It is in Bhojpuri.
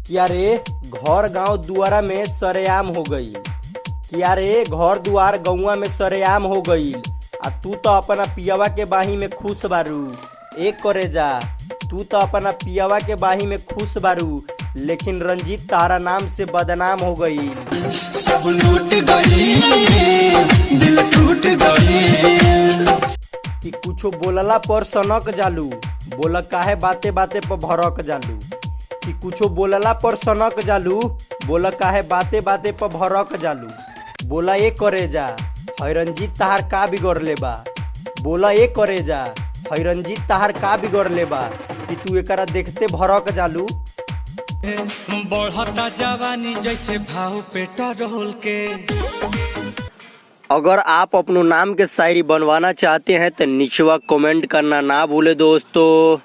कि अरे घर गांव दुआरा में सरेआम हो गई। कि अरे घर दुआर गौवा में सरेआम हो गई आ तू तो अपना पियवा के बाही में खुश बारू। एक करे जा, तू तो अपना पियवा के बाही में खुश बारू, लेकिन रंजीत तारा नाम से बदनाम हो गई। सब लूट गई, दिल टूट गई। कि कुछो बोलला पर सनक जालू, बोला काहे बाते बाते पर भड़क जालू। कि कुछो बोलला पर सनक जालू, बोला काहे बाते बाते पर भड़क जालू। बोला ए करे जा, है रंजीत तहार का बिगड़ ले बा। बोला ए करे जा, है रंजीत तहार का बिगड़ ले बा कि तू एकरा देखते भड़क जालू। बढ़ता जवानी जैसे भाव पेट्रोल के। अगर आप अपनों नाम के शायरी बनवाना चाहते हैं तो नीचे कमेंट करना ना भूले दोस्तों।